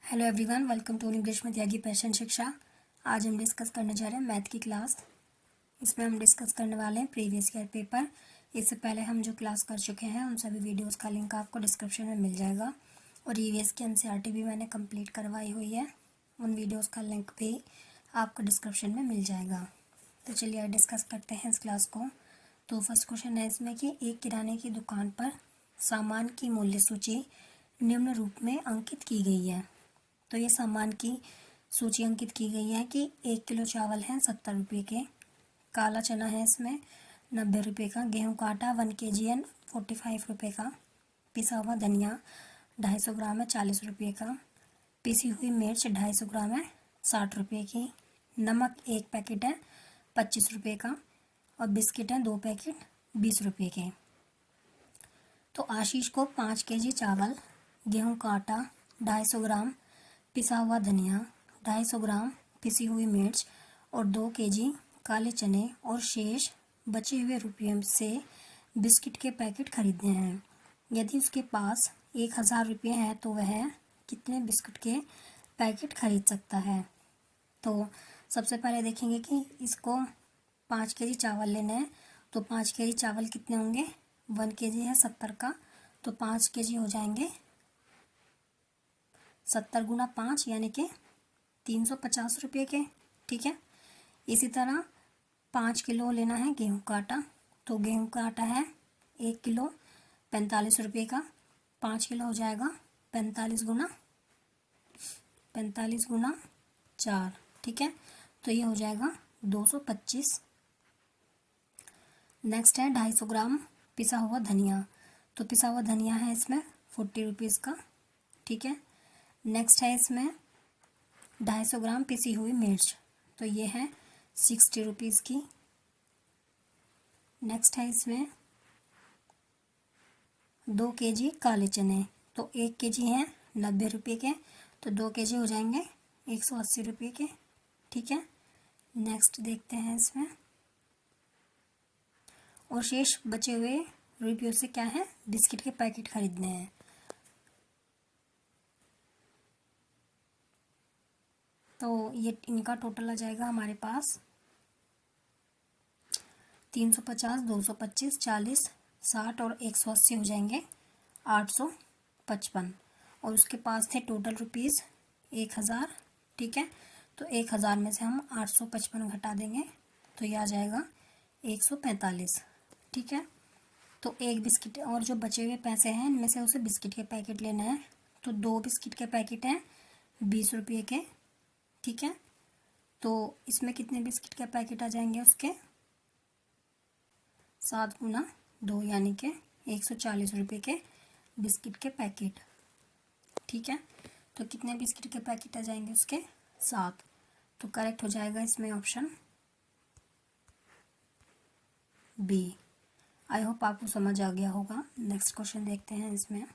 Hello everyone, welcome to English में Tyagi passion शिक्षा। आज हम डिस्कस करने जा रहे हैं मैथ की क्लास। इसमें हम डिस्कस करने वाले हैं प्रीवियस ईयर पेपर। इससे पहले हम जो क्लास कर चुके हैं उन सभी वीडियोस का लिंक आपको डिस्क्रिप्शन में मिल जाएगा और ईवीएस की एनसीईआरटी भी मैंने कंप्लीट करवाई हुई है, उन वीडियोज़ का लिंक भी आपको डिस्क्रिप्शन में मिल जाएगा। तो चलिए डिस्कस करते हैं इस क्लास को। तो फर्स्ट क्वेश्चन है इसमें कि एक किराने की दुकान पर सामान की मूल्य सूची निम्न रूप में अंकित की गई है। तो ये सामान की सूची अंकित की गई है कि 1 किलो चावल है 70 रुपये के, काला चना है इसमें 90 रुपये का, गेहूं का आटा 1 kg है 45 रुपये का, पिसा हुआ धनिया 250 ग्राम है 40 रुपये का, पिसी हुई मिर्च 250 ग्राम है 60 रुपये की, नमक 1 पैकेट है 25 रुपये का और बिस्किट है 2 पैकेट 20 रुपये के। तो आशीष को 5 kg चावल, गेहूं का आटा 250 ग्राम, पिसा हुआ धनिया 250 ग्राम, पिसी हुई मिर्च और 2 kg काले चने और शेष बचे हुए रुपये से बिस्किट के पैकेट खरीदने हैं। यदि उसके पास 1000 रुपये हैं तो वह कितने बिस्किट के पैकेट खरीद सकता है। तो सबसे पहले देखेंगे कि इसको 5 kg चावल लेना है। तो 5 kg चावल कितने होंगे, 1 kg है 70 का, तो 5 kg हो जाएंगे 70 गुना 5 यानी कि 350 रुपये के। ठीक है। इसी तरह 5 किलो लेना है गेहूं का आटा। तो गेहूं का आटा है 1 किलो 45 रुपये का, 5 किलो हो जाएगा 45 गुना 4। ठीक है, तो ये हो जाएगा 225। नेक्स्ट है 250 ग्राम पिसा हुआ धनिया। तो पिसा हुआ धनिया है इसमें 40 रुपीज़ का। ठीक है। नेक्स्ट है इसमें 250 ग्राम पिसी हुई मिर्च, तो ये है 60 रुपीज़ की। नेक्स्ट है इसमें 2 kg काले चने, तो 1 kg है 90 रुपये के, तो 2 kg हो जाएंगे 180 रुपये के। ठीक है। नेक्स्ट देखते हैं इसमें, और शेष बचे हुए रुपयों से क्या है, बिस्किट के पैकेट खरीदने हैं। तो ये इनका टोटल आ जाएगा हमारे पास 350, 225, 40, 60 और 180 हो जाएंगे 855। और उसके पास थे टोटल रुपीज़ 1000। ठीक है, तो 1000 में से हम 855 घटा देंगे तो ये आ जाएगा 145। ठीक है। तो एक बिस्किट और जो बचे हुए पैसे हैं इनमें से उसे बिस्किट के पैकेट लेना है। तो 2 बिस्किट के पैकेट हैं 20 रुपये के। ठीक है, तो इसमें कितने बिस्किट के पैकेट आ जाएंगे उसके 7 गुना 2 यानी कि 140 रुपये के बिस्किट के पैकेट। ठीक है, तो कितने बिस्किट के पैकेट आ जाएंगे उसके 7। तो करेक्ट हो जाएगा इसमें ऑप्शन बी। आई होप आपको समझ आ गया होगा। नेक्स्ट क्वेश्चन देखते हैं इसमें।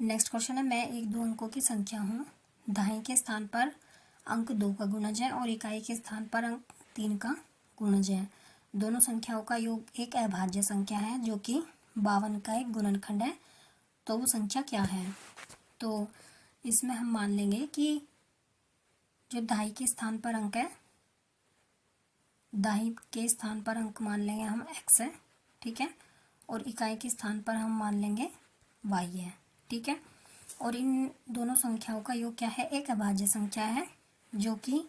नेक्स्ट क्वेश्चन है, मैं एक 2 अंकों की संख्या हूँ, दहाई के स्थान पर अंक 2 का गुणज है और इकाई के स्थान पर अंक 3 का गुणज है। दोनों संख्याओं का योग एक अभाज्य संख्या है जो कि 52 का एक गुणनखंड है। तो वो संख्या क्या है। तो इसमें हम मान लेंगे कि जो दहाई के स्थान पर अंक है, दहाई के स्थान पर अंक मान लेंगे हम x है। ठीक है, और इकाई के स्थान पर हम मान लेंगे y है। ठीक है, और इन दोनों संख्याओं का योग क्या है, एक अभाज्य संख्या है जो कि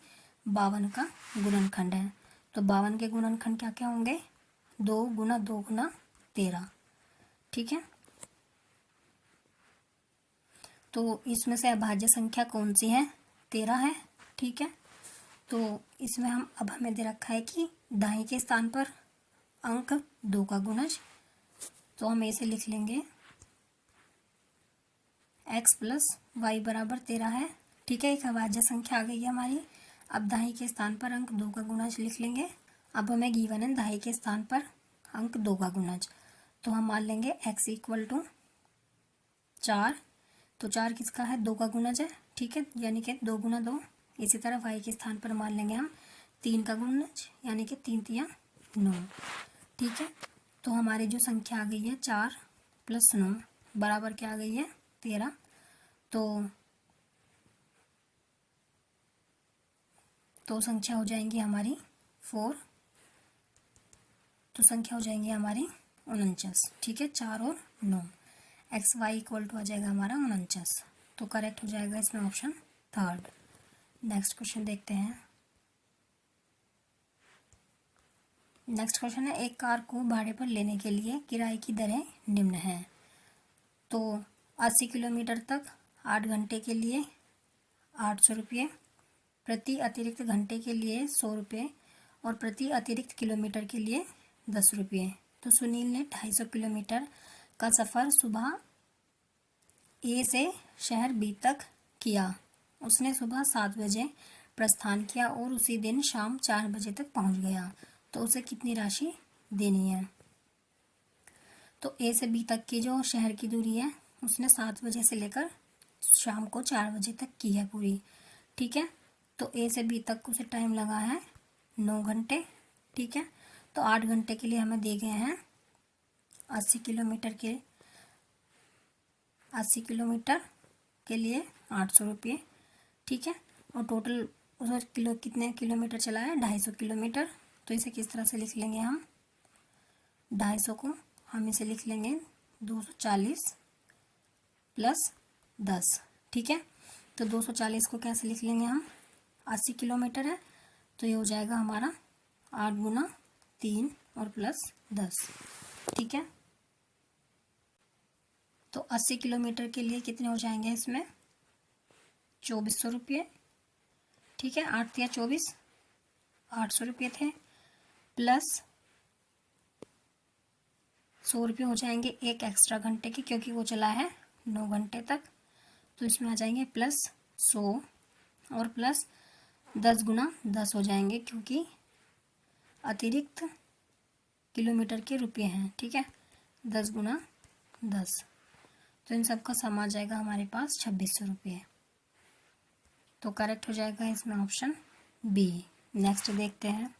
52 का गुणनखंड है। तो 52 के गुणनखंड क्या क्या होंगे, 2 गुना 2 गुना 13। ठीक है, तो इसमें से अभाज्य संख्या कौन सी है, 13 है। ठीक है, तो इसमें हम अब हमें दे रखा है कि दाएं के स्थान पर अंक 2 का गुणज, तो हम ऐसे लिख लेंगे x प्लस वाई बराबर 13 है। ठीक है, एक अभाज्य संख्या आ गई है हमारी। अब दाएं के स्थान पर अंक 2 का गुणज लिख लेंगे। अब हमें गिवन है दाएं के स्थान पर अंक 2 का गुणज, तो हम मान लेंगे x इक्वल टू 4। तो 4 किसका है, 2 का गुणज है। ठीक है, यानी कि 2 गुना 2। इसी तरह y के स्थान पर मान लेंगे हम 3 का गुणज, यानी कि 3 तिया 9। ठीक है, तो हमारी जो संख्या आ गई है 4 + 9, बराबर क्या आ गई है 13। तो संख्या हो जाएंगी हमारी 4, तो संख्या हो जाएंगी हमारी 49। ठीक है, 4 और 9, एक्स वाई इक्वल टू आ जाएगा हमारा 49। तो करेक्ट हो जाएगा इसमें ऑप्शन थर्ड। नेक्स्ट क्वेश्चन देखते हैं। नेक्स्ट क्वेश्चन है, एक कार को भाड़े पर लेने के लिए किराए की दरें निम्न हैं। तो 80 किलोमीटर तक 8 घंटे के लिए 800 रुपये, प्रति अतिरिक्त घंटे के लिए 100 रुपये और प्रति अतिरिक्त किलोमीटर के लिए 10 रुपये। तो सुनील ने 250 किलोमीटर का सफ़र सुबह ए से शहर बी तक किया। उसने सुबह 7 बजे प्रस्थान किया और उसी दिन शाम 4 बजे तक पहुंच गया। तो उसे कितनी राशि देनी है? तो ए से बी तक की जो शहर की दूरी है उसने 7 बजे से लेकर शाम को 4 बजे तक की है पूरी। ठीक है, तो ए से बी तक उसे टाइम लगा है 9 घंटे। ठीक है, तो 8 घंटे के लिए हमें दे गए हैं 80 किलोमीटर के लिए 800 रुपये। ठीक है, और टोटल उस कितने किलोमीटर चला है? 250 किलोमीटर। तो इसे किस तरह से लिख लेंगे हम? 250 को हम इसे लिख लेंगे 240 प्लस 10। ठीक है, तो 240 को कैसे लिख लेंगे हम? 80 किलोमीटर है तो ये हो जाएगा हमारा 8 गुना 3 और प्लस 10। ठीक है, तो 80 किलोमीटर के लिए कितने हो जाएंगे इसमें? 2400 रुपये। ठीक है, 8 या 24, 800 रुपये थे, प्लस 100 रुपये हो जाएंगे एक एक्स्ट्रा घंटे के, क्योंकि वो चला है 9 घंटे तक। तो इसमें आ जाएंगे प्लस 100 और प्लस 10 गुना 10 हो जाएंगे, क्योंकि अतिरिक्त किलोमीटर के रुपये हैं। ठीक है, 10 गुना 10, तो इन सब का सम आ जाएगा हमारे पास 2600 रुपये। तो करेक्ट हो जाएगा इसमें ऑप्शन बी। नेक्स्ट देखते हैं।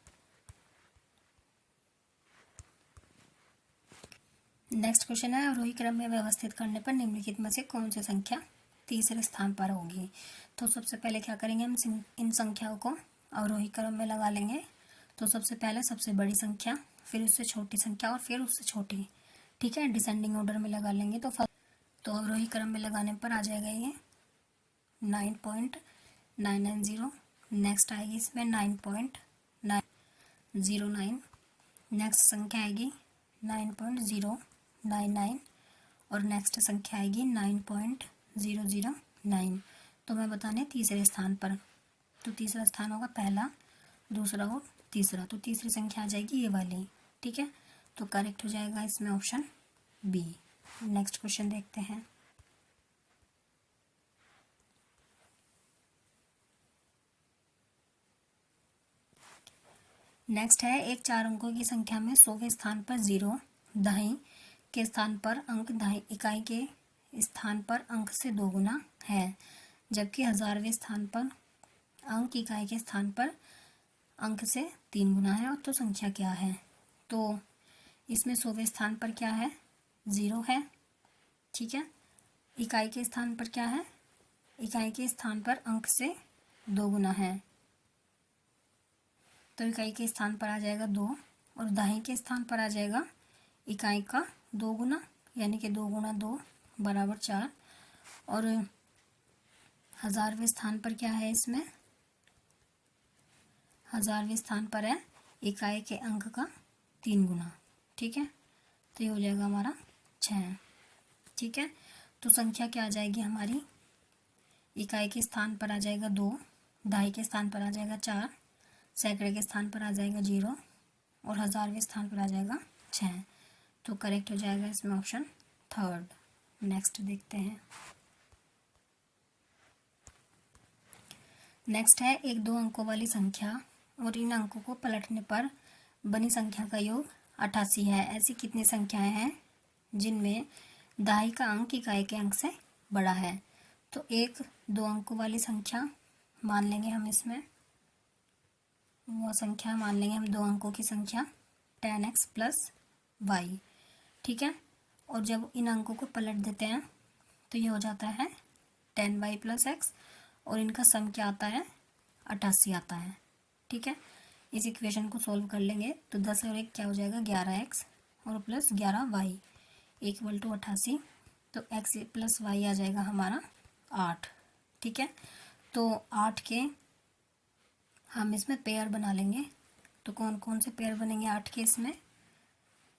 नेक्स्ट क्वेश्चन है, अवरोही क्रम में व्यवस्थित करने पर निम्नलिखित में से कौन सी संख्या तीसरे स्थान पर होगी? तो सबसे पहले क्या करेंगे, हम इन संख्याओं को अवरोही क्रम में लगा लेंगे। तो सबसे पहले सबसे बड़ी संख्या, फिर उससे छोटी संख्या और फिर उससे छोटी। ठीक है, डिसेंडिंग ऑर्डर में लगा लेंगे। तो अवरोही क्रम में लगाने पर आ जाएगा ये 9.990। नेक्स्ट आएगी इसमें 9.909। नेक्स्ट संख्या आएगी 9.099 और नेक्स्ट संख्या आएगी 9.009। तो मैं बताने तीसरे स्थान पर, तो तीसरा स्थान होगा पहला, दूसरा और तीसरा। तो तीसरी संख्या आ जाएगी ये वाली। ठीक है, तो करेक्ट हो जाएगा इसमें ऑप्शन बी। नेक्स्ट क्वेश्चन देखते हैं। नेक्स्ट है, एक 4 अंकों की संख्या में 100 के स्थान पर 0, दहाई के स्थान पर अंक दहाई इकाई के स्थान पर अंक से 2 गुना है, जबकि 1000वें स्थान पर अंक इकाई के स्थान पर अंक से 3 गुना है। और तो संख्या क्या है? तो इसमें 100वें स्थान पर क्या है? 0 है। ठीक है, इकाई के स्थान पर क्या है? इकाई के स्थान पर अंक से 2 गुना है, तो इकाई के स्थान पर आ जाएगा 2 और दहाई के स्थान पर आ जाएगा इकाई का 2 गुना, यानी कि 2 गुना 2 बराबर 4। और 1000वें स्थान पर क्या है? इसमें 1000वें स्थान पर है इकाई के अंक का 3 गुना। ठीक है, तो ये हो जाएगा हमारा 6। ठीक है, तो संख्या क्या आ जाएगी हमारी? इकाई के स्थान पर आ जाएगा 2, दहाई के स्थान पर आ जाएगा 4, सैकड़े के स्थान पर आ जाएगा 0 और 1000वें स्थान पर आ जाएगा 6। तो करेक्ट हो जाएगा इसमें ऑप्शन थर्ड। नेक्स्ट देखते हैं। नेक्स्ट है, एक 2 अंकों वाली संख्या और इन अंकों को पलटने पर बनी संख्या का योग 88 है। ऐसी कितनी संख्याएं हैं जिनमें दहाई का अंक इकाई के अंक से बड़ा है? तो एक 2 अंकों वाली संख्या मान लेंगे हम, इसमें वो संख्या मान लेंगे हम 2 अंकों की संख्या 10x + y। ठीक है, और जब इन अंकों को पलट देते हैं तो ये हो जाता है 10y + x और इनका सम क्या आता है 88 आता है। ठीक है, इस इक्वेशन को सॉल्व कर लेंगे तो 10 और 1 क्या हो जाएगा 11x और प्लस 11y इक्वल टू 88। तो x + y आ जाएगा हमारा 8। ठीक है, तो 8 के हम इसमें पेयर बना लेंगे। तो कौन कौन से पेयर बनेंगे 8 के?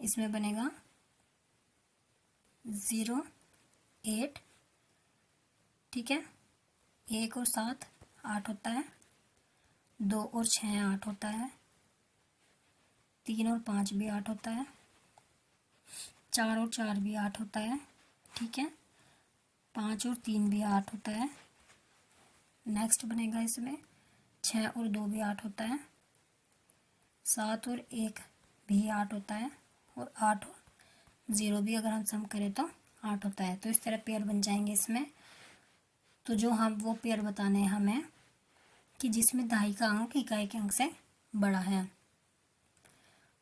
इसमें बनेगा 0 8। ठीक है, 1 और 7 8 होता है, 2 और 6 8 होता है, 3 और 5 भी 8 होता है, 4 और 4 भी 8 होता है। ठीक है, 5 और 3 भी 8 होता है। नेक्स्ट बनेगा इसमें 6 और 2 भी 8 होता है, 7 और 1 भी 8 होता है, और 8 और 0 भी अगर हम सम करें तो 8 होता है। तो इस तरह पेयर बन जाएंगे इसमें। तो जो हम वो पेयर बताने हैं हमें कि जिसमें दहाई का अंक इकाई के अंक से बड़ा है।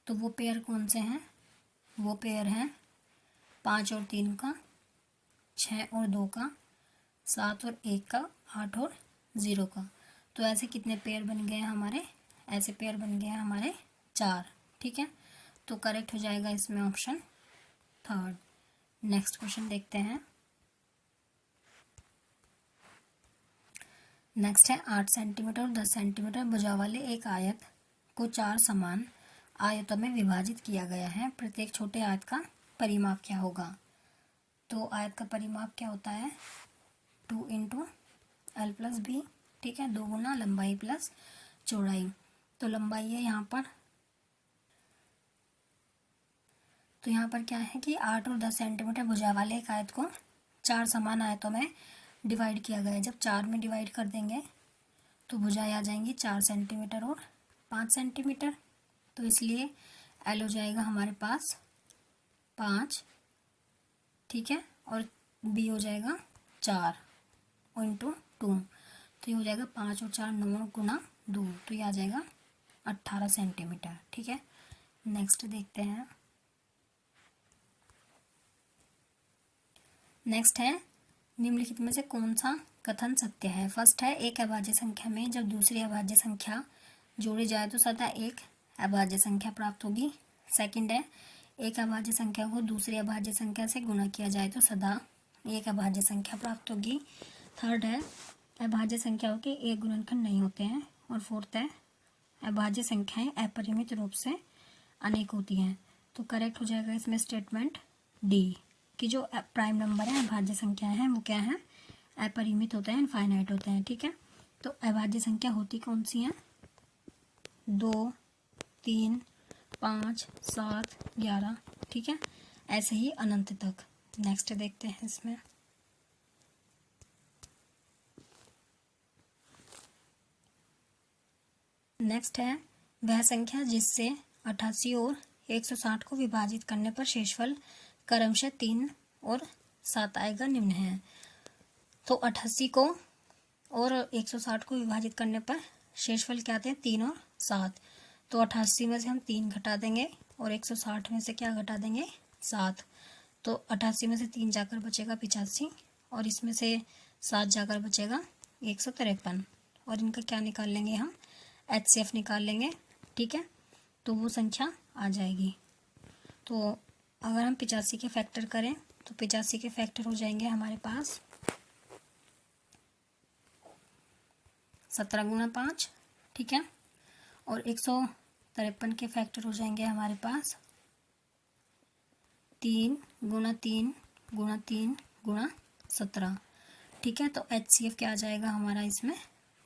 तो वो पेयर कौन से हैं? वो पेयर हैं 5 और 3 का, 6 और 2 का, 7 और 1 का, 8 और 0 का। तो ऐसे कितने पेयर बन गए हैं हमारे? ऐसे पेयर बन गए हैं हमारे 4। ठीक है, तो करेक्ट हो जाएगा इसमें ऑप्शन 3। नेक्स्ट क्वेश्चन देखते हैं। नेक्स्ट है 8 सेंटीमीटर और 10 सेंटीमीटर भुजा वाले एक आयत को 4 समान आयतों में विभाजित किया गया है। प्रत्येक छोटे आयत का परिमाप क्या होगा? तो आयत का परिमाप क्या होता है 2 × l + b। ठीक है, 2 गुना लंबाई प्लस चौड़ाई। तो लंबाई है यहाँ पर, तो यहाँ पर क्या है कि 8 और 10 सेंटीमीटर भुजा वाले एक आयत को 4 समान आयतों में डिवाइड किया गया है। जब 4 में डिवाइड कर देंगे तो भुजाएं आ जाएंगी 4 सेंटीमीटर और 5 सेंटीमीटर। तो इसलिए एल हो जाएगा हमारे पास 5। ठीक है, और बी हो जाएगा 4 × 2। तो ये हो जाएगा 5 और 4 9 गुना 2, तो ये आ जाएगा 18 सेंटीमीटर। ठीक है, नेक्स्ट देखते हैं। नेक्स्ट है निम्नलिखित में से कौन सा कथन सत्य है? फर्स्ट है एक अभाज्य संख्या में जब दूसरी अभाज्य संख्या जोड़ी जाए तो सदा एक अभाज्य संख्या प्राप्त होगी। सेकंड है एक अभाज्य संख्या को दूसरी अभाज्य संख्या से गुणा किया जाए तो सदा एक अभाज्य संख्या प्राप्त होगी। थर्ड है अभाज्य संख्याओं के एक गुणनखंड नहीं होते हैं। और फोर्थ है अभाज्य संख्याएं अपरिमित रूप से अनेक होती हैं। तो करेक्ट हो जाएगा इसमें स्टेटमेंट डी कि जो प्राइम नंबर है अभाज्य संख्याएं हैं वो क्या है अपरिमित होते हैं, इनफाइनाइट होते हैं। ठीक है, तो अभाज्य संख्या होती कौन सी हैं 2 3 5 7 11। ठीक है, ऐसे ही अनंत तक। नेक्स्ट देखते हैं इसमें। नेक्स्ट है वह संख्या जिससे 88 और 160 को विभाजित करने पर शेषफल क्रमशः 3 और 7 आएगा निम्न है। तो 88 को और 160 को विभाजित करने पर शेषफल क्या आते हैं 3 और 7। तो 88 में से हम 3 घटा देंगे और 160 में से क्या घटा देंगे 7। तो 88 में से 3 जाकर बचेगा 85 और इसमें से 7 जाकर बचेगा 153। और इनका क्या निकाल लेंगे हम HCF निकाल लेंगे। ठीक है, तो वो संख्या आ जाएगी। तो अगर हम 85 के फैक्टर करें तो 85 के फैक्टर हो जाएंगे हमारे पास 17 × 5। ठीक है, और 153 के फैक्टर हो जाएंगे हमारे पास 3 × 3 × 3 × 17। ठीक है, तो HCF क्या आ जाएगा हमारा इसमें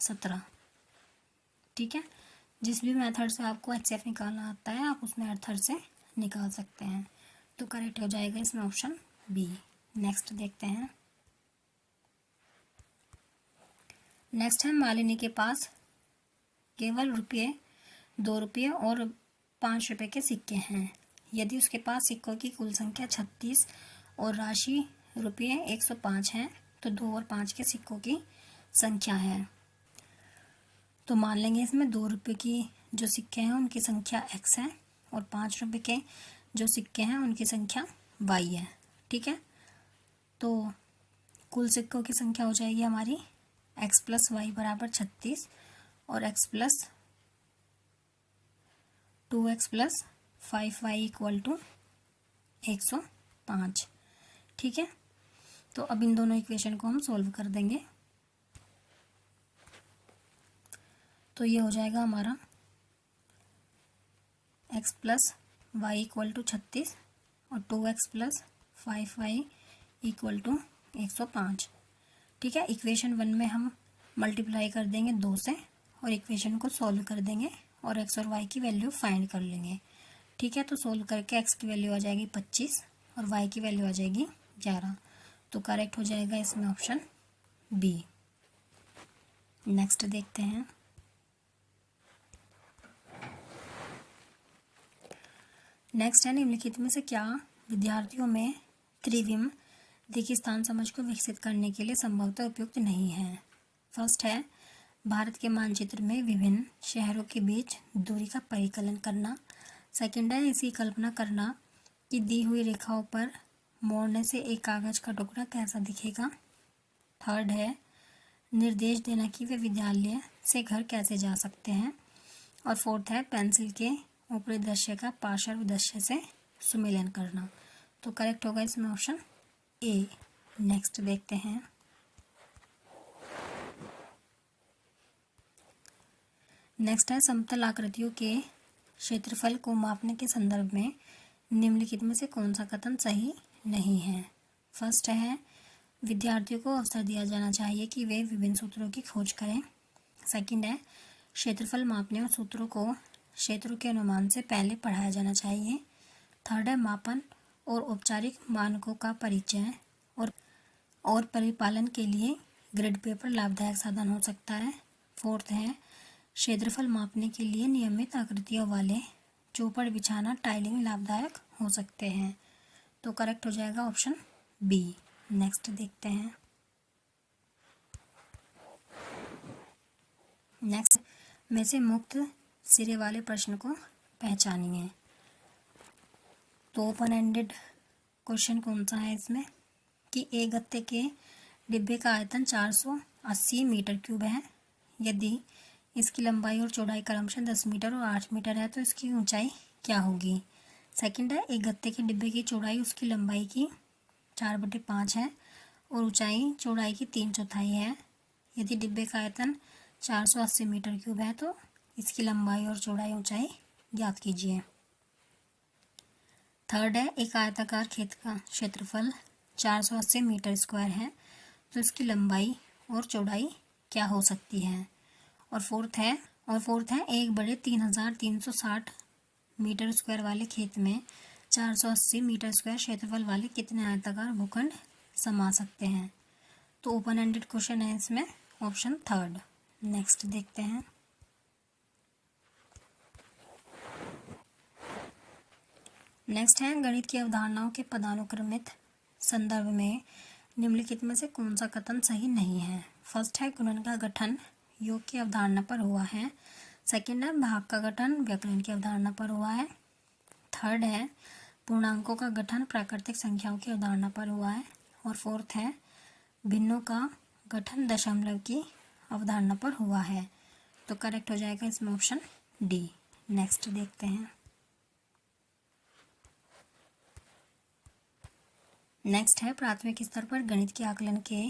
17। ठीक है, जिस भी मेथड से आपको HCF निकालना आता है आप उस मेथड से निकाल सकते हैं। तो करेक्ट हो जाएगा इसमें ऑप्शन बी। नेक्स्ट देखते हैं। नेक्स्ट है मालिनी के पास केवल रुपये 2 रुपये और 5 रुपये के सिक्के हैं। यदि उसके पास सिक्कों की कुल संख्या 36 और राशि रुपये 105 है तो 2 और 5 के सिक्कों की संख्या है। तो मान लेंगे इसमें 2 रुपये की जो सिक्के हैं उनकी संख्या x है और 5 रुपये के जो सिक्के हैं उनकी संख्या y है। ठीक है। तो कुल सिक्कों की संख्या हो जाएगी हमारी x + y बराबर 36 और x + 2x + 5y = 105। ठीक है। तो अब इन दोनों इक्वेशन को हम सॉल्व कर देंगे। तो ये हो जाएगा हमारा x + y = 36 और 2x + 5y = 105। ठीक है। इक्वेशन 1 में हम मल्टीप्लाई कर देंगे 2 से और इक्वेशन को सॉल्व कर देंगे और x और y की वैल्यू फाइंड कर लेंगे। ठीक है। तो सॉल्व करके x की वैल्यू आ जाएगी 25 और y की वैल्यू आ जाएगी 11। तो करेक्ट हो जाएगा इसमें ऑप्शन बी। नेक्स्ट देखते हैं। नेक्स्ट है, निम्नलिखित में से क्या विद्यार्थियों में त्रिविम देखिए स्थान समझ को विकसित करने के लिए संभवतः उपयुक्त नहीं है। फर्स्ट है, भारत के मानचित्र में विभिन्न शहरों के बीच दूरी का परिकलन करना। सेकंड है, ऐसी कल्पना करना कि दी हुई रेखाओं पर मोड़ने से एक कागज का टुकड़ा कैसा दिखेगा। थर्ड है, निर्देश देना कि वे विद्यालय से घर कैसे जा सकते हैं। और फोर्थ है, पेंसिल के ऊपरी दृश्य का पार्श्व दृश्य से सुमेलन करना। तो करेक्ट होगा इसमें ऑप्शन ए। नेक्स्ट देखते हैं। नेक्स्ट है, समतल आकृतियों के क्षेत्रफल को मापने के संदर्भ में निम्नलिखित में से कौन सा कथन सही नहीं है। फर्स्ट है, विद्यार्थियों को अवसर दिया जाना चाहिए कि वे विभिन्न सूत्रों की खोज करें। सेकंड है, क्षेत्रफल मापने और सूत्रों को क्षेत्रों के अनुमान से पहले पढ़ाया जाना चाहिए। थर्ड है, मापन और औपचारिक मानकों का परिचय और परिपालन के लिए ग्रिड पेपर लाभदायक साधन हो सकता है। फोर्थ है, क्षेत्रफल मापने के लिए नियमित आकृतियों वाले चौपड़ बिछाना टाइलिंग लाभदायक हो सकते हैं। तो करेक्ट हो जाएगा ऑप्शन बी। नेक्स्ट देखते हैं। नेक्स्ट में से मुक्त सिरे वाले प्रश्न को पहचानिए। तो ओपन एंडेड क्वेश्चन कौन सा है इसमें कि एक गत्ते के डिब्बे का आयतन 480 मीटर क्यूब है। यदि इसकी लंबाई और चौड़ाई क्रमशः 10 मीटर और 8 मीटर है तो इसकी ऊंचाई क्या होगी। सेकंड है, एक गत्ते के डिब्बे की चौड़ाई उसकी लंबाई की 4/5 है और ऊंचाई चौड़ाई की 3/4 है। यदि डिब्बे का आयतन 480 मीटर क्यूब है तो इसकी लंबाई और चौड़ाई ऊंचाई ज्ञात कीजिए। थर्ड है, एक आयताकार खेत का क्षेत्रफल 480 मीटर स्क्वायर है तो इसकी लंबाई और चौड़ाई क्या हो सकती है। और फोर्थ है, एक बड़े 3360 मीटर स्क्वायर वाले खेत में 480 मीटर स्क्वायर क्षेत्रफल वाले कितने आयताकार भूखंड समा सकते हैं। तो ओपन एंडेड क्वेश्चन है इसमें ऑप्शन थर्ड। नेक्स्ट देखते हैं। नेक्स्ट है, गणित की अवधारणाओं के पदानुक्रमित संदर्भ में निम्नलिखित में से कौन सा कथन सही नहीं है। फर्स्ट है, गुणन का गठन योग की अवधारणा पर हुआ है। सेकंड है, भाग का गठन व्यकलन की अवधारणा पर हुआ है। थर्ड है, पूर्णांकों का गठन प्राकृतिक संख्याओं की अवधारणा पर हुआ है। और फोर्थ है, भिन्नों का गठन दशमलव की अवधारणा पर हुआ है। तो करेक्ट हो जाएगा इसमें ऑप्शन डी। नेक्स्ट देखते हैं। नेक्स्ट है, प्राथमिक स्तर पर गणित के आकलन के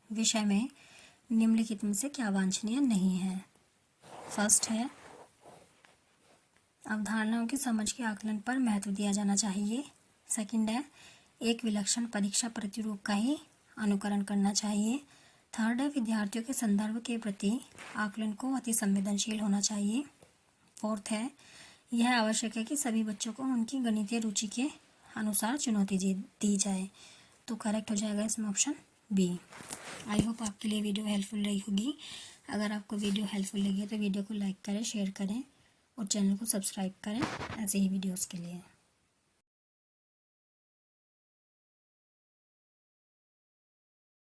विषय में निम्नलिखित में से क्या वांछनीय नहीं है। फर्स्ट है, अवधारणाओं की समझ के आकलन पर महत्व दिया जाना चाहिए। सेकंड है, एक विलक्षण परीक्षा प्रतिरूप का ही अनुकरण करना चाहिए। थर्ड है, विद्यार्थियों के संदर्भ के प्रति आकलन को अति संवेदनशील होना चाहिए। फोर्थ है, यह आवश्यक है कि सभी बच्चों को उनकी गणितीय रुचि के अनुसार चुनौती दी जाए। तो करेक्ट हो जाएगा इसमें ऑप्शन बी। आई होप आपके लिए वीडियो हेल्पफुल रही होगी। अगर आपको वीडियो हेल्पफुल लगी है तो वीडियो को लाइक करें, शेयर करें और चैनल को सब्सक्राइब करें ऐसे ही वीडियोस के लिए।